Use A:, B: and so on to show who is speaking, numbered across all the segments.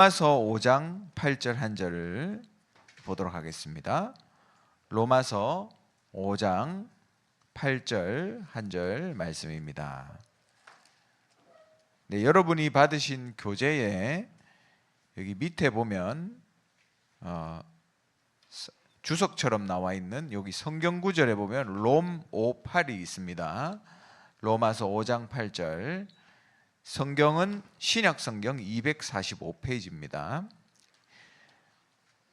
A: 로마서 5장 8절 한 절을 보도록 하겠습니다. 로마서 5장 8절 한 절 말씀입니다. 네, 여러분이 받으신 교재에 여기 밑에 보면 주석처럼 나와 있는 여기 성경 구절에 보면 롬 5:8이 있습니다. 로마서 5장 8절. 성경은 신약 성경 245페이지입니다.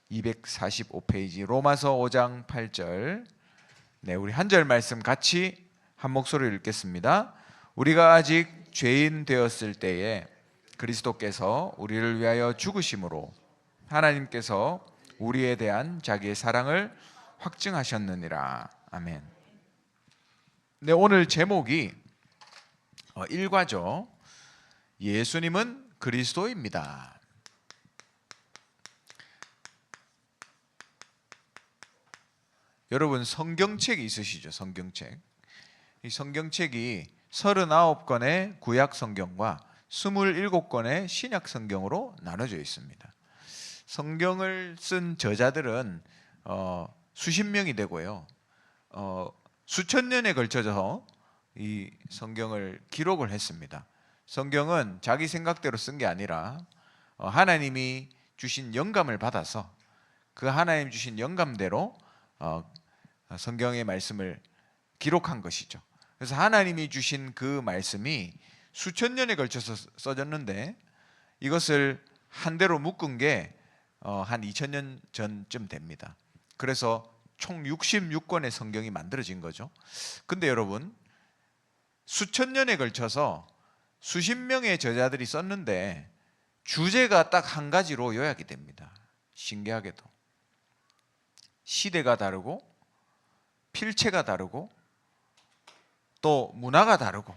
A: 245페이지 로마서 5장 8절. 네, 우리 한 절 말씀 같이 한 목소리로 읽겠습니다. 우리가 아직 죄인 되었을 때에 그리스도께서 우리를 위하여 죽으심으로 하나님께서 우리에 대한 자기의 사랑을 확증하셨느니라. 아멘. 네, 오늘 제목이 일과죠. 예수님은 그리스도입니다. 여러분 성경책이 있으시죠? 성경책. 이 성경책이 39권의 구약 성경과 27권의 신약 성경으로 나눠져 있습니다. 성경을 쓴 저자들은 수십 명이 되고요. 수천 년에 걸쳐서 이 성경을 기록을 했습니다. 성경은 자기 생각대로 쓴 게 아니라 하나님이 주신 영감을 받아서 그 하나님 주신 영감대로 성경의 말씀을 기록한 것이죠. 그래서 하나님이 주신 그 말씀이 수천 년에 걸쳐서 써졌는데 이것을 한 대로 묶은 게 한 2000년 전쯤 됩니다. 그래서 총 66권의 성경이 만들어진 거죠. 근데 여러분 수천 년에 걸쳐서 수십 명의 저자들이 썼는데 주제가 딱 한 가지로 요약이 됩니다. 신기하게도 시대가 다르고 필체가 다르고 또 문화가 다르고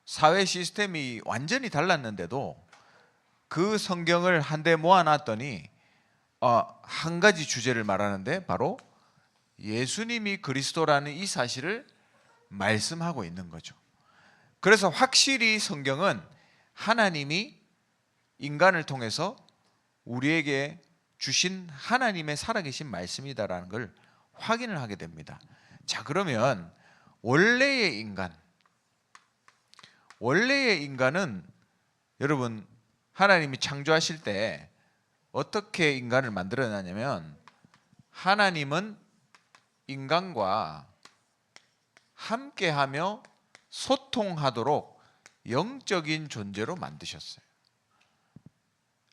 A: 사회 시스템이 완전히 달랐는데도 그 성경을 한데 모아놨더니 한 가지 주제를 말하는데 바로 예수님이 그리스도라는 이 사실을 말씀하고 있는 거죠. 그래서 확실히 성경은 하나님이 인간을 통해서 우리에게 주신 하나님의 살아계신 말씀이다라는 걸 확인을 하게 됩니다. 자, 그러면 원래의 인간은 여러분 하나님이 창조하실 때 어떻게 인간을 만들어놨냐면 하나님은 인간과 함께하며 소통하도록 영적인 존재로 만드셨어요.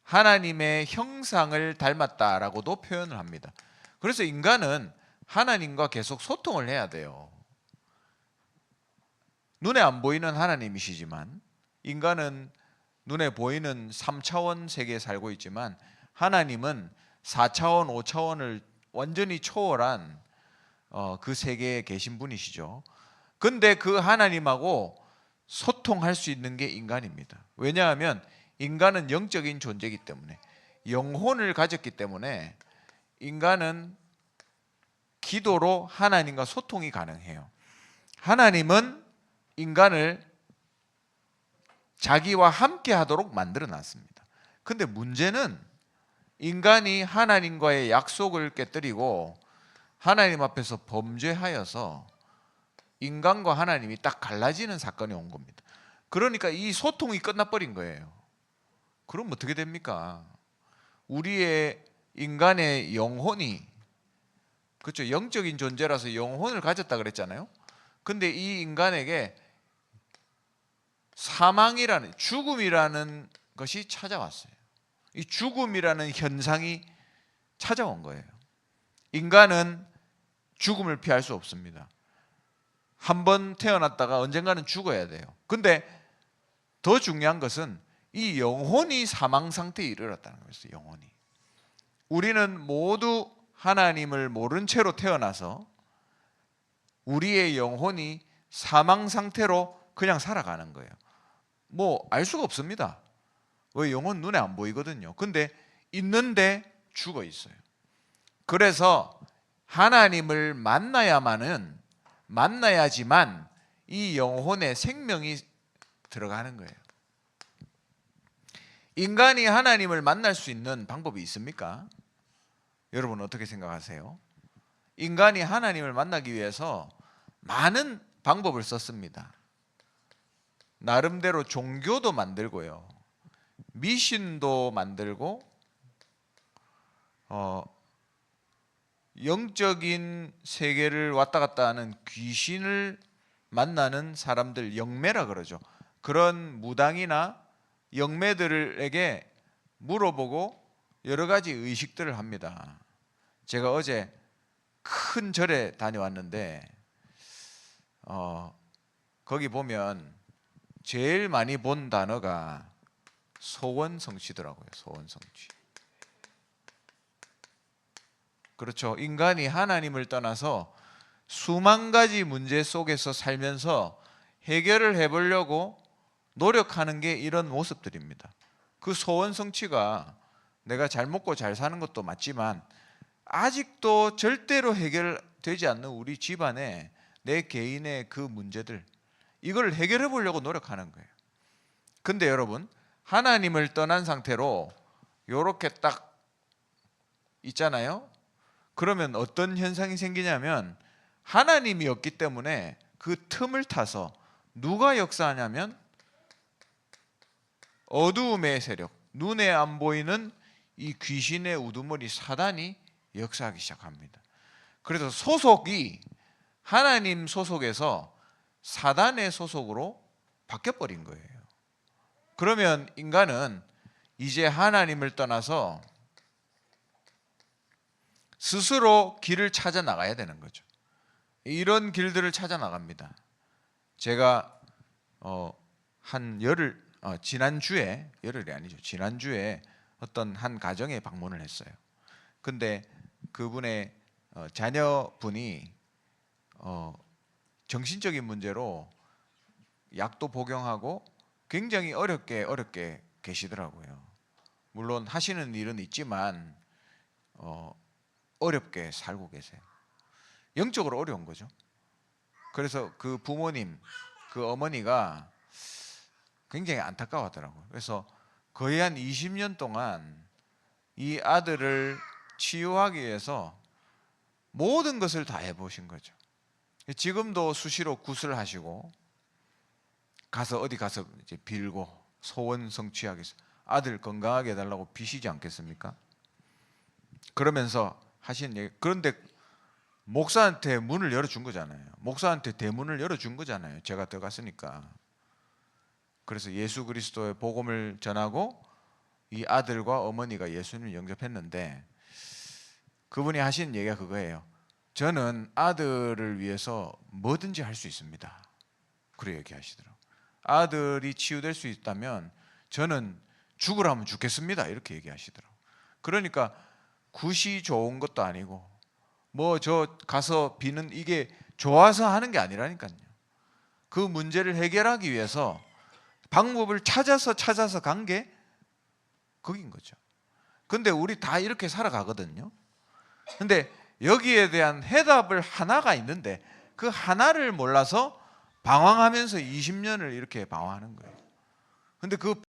A: 하나님의 형상을 닮았다라고도 표현을 합니다. 그래서 인간은 하나님과 계속 소통을 해야 돼요. 눈에 안 보이는 하나님이시지만 인간은 눈에 보이는 3차원 세계에 살고 있지만 하나님은 4차원, 5차원을 완전히 초월한 그 세계에 계신 분이시죠. 근데 그 하나님하고 소통할 수 있는 게 인간입니다. 왜냐하면 인간은 영적인 존재이기 때문에 영혼을 가졌기 때문에 인간은 기도로 하나님과 소통이 가능해요. 하나님은 인간을 자기와 함께 하도록 만들어 놨습니다. 근데 문제는 인간이 하나님과의 약속을 깨뜨리고 하나님 앞에서 범죄하여서 인간과 하나님이 딱 갈라지는 사건이 온 겁니다. 그러니까 이 소통이 끝나버린 거예요. 그럼 어떻게 됩니까? 우리의 인간의 영혼이, 그렇죠, 영적인 존재라서 영혼을 가졌다 그랬잖아요. 근데 이 인간에게 사망이라는, 죽음이라는 것이 찾아왔어요. 이 죽음이라는 현상이 찾아온 거예요. 인간은 죽음을 피할 수 없습니다. 한번 태어났다가 언젠가는 죽어야 돼요. 근데 더 중요한 것은 이 영혼이 사망 상태에 이르렀다는 거였어요. 영혼이. 우리는 모두 하나님을 모른 채로 태어나서 우리의 영혼이 사망 상태로 그냥 살아가는 거예요. 뭐 알 수가 없습니다. 왜? 영혼 눈에 안 보이거든요. 근데 있는데 죽어 있어요. 그래서 하나님을 만나야지만 이 영혼의 생명이 들어가는 거예요. 인간이 하나님을 만날 수 있는 방법이 있습니까? 여러분 어떻게 생각하세요? 인간이 하나님을 만나기 위해서 많은 방법을 썼습니다. 나름대로 종교도 만들고요, 미신도 만들고, 영적인 세계를 왔다 갔다 하는 귀신을 만나는 사람들, 영매라 그러죠. 그런 무당이나 영매들에게 물어보고 여러 가지 의식들을 합니다. 제가 어제 큰 절에 다녀왔는데 거기 보면 제일 많이 본 단어가 소원성취더라고요. 소원성취. 그렇죠. 인간이 하나님을 떠나서 수만 가지 문제 속에서 살면서 해결을 해보려고 노력하는 게 이런 모습들입니다. 그 소원 성취가 내가 잘 먹고 잘 사는 것도 맞지만 아직도 절대로 해결되지 않는 우리 집안의 내 개인의 그 문제들, 이걸 해결해 보려고 노력하는 거예요. 근데 여러분, 하나님을 떠난 상태로 이렇게 딱 있잖아요. 그러면 어떤 현상이 생기냐면 하나님이 없기 때문에 그 틈을 타서 누가 역사하냐면 어두움의 세력, 눈에 안 보이는 이 귀신의 우두머리 사단이 역사하기 시작합니다. 그래서 소속이 하나님 소속에서 사단의 소속으로 바뀌어버린 거예요. 그러면 인간은 이제 하나님을 떠나서 스스로 길을 찾아 나가야 되는 거죠. 이런 길들을 찾아 나갑니다. 제가 지난주에, 열흘이 아니죠, 지난주에 어떤 한 가정에 방문을 했어요. 근데 그분의 자녀분이 정신적인 문제로 약도 복용하고 굉장히 어렵게 계시더라고요. 물론 하시는 일은 있지만 어렵게 살고 계세요. 영적으로 어려운 거죠. 그래서 그 부모님, 그 어머니가 굉장히 안타까워하더라고요. 그래서 거의 한 20년 동안 이 아들을 치유하기 위해서 모든 것을 다 해보신 거죠. 지금도 수시로 굿을 하시고 어디 가서 이제 빌고 소원 성취하기 위해서 아들 건강하게 해달라고 비시지 않겠습니까? 그러면서 하신 얘기, 그런데 목사한테 문을 열어준 거잖아요. 목사한테 대문을 열어준 거잖아요. 제가 들어갔으니까. 그래서 예수 그리스도의 복음을 전하고 이 아들과 어머니가 예수님을 영접했는데 그분이 하신 얘기가 그거예요. 저는 아들을 위해서 뭐든지 할 수 있습니다. 그렇게 얘기하시더라고요. 아들이 치유될 수 있다면 저는 죽으라면 죽겠습니다. 이렇게 얘기하시더라고요. 그러니까 굿이 좋은 것도 아니고 뭐 저 가서 비는 이게 좋아서 하는 게 아니라니까요. 그 문제를 해결하기 위해서 방법을 찾아서 간 게 거긴 거죠. 근데 우리 다 이렇게 살아가거든요. 근데 여기에 대한 해답을 하나가 있는데 그 하나를 몰라서 방황하면서 20년을 이렇게 방황하는 거예요. 근데 그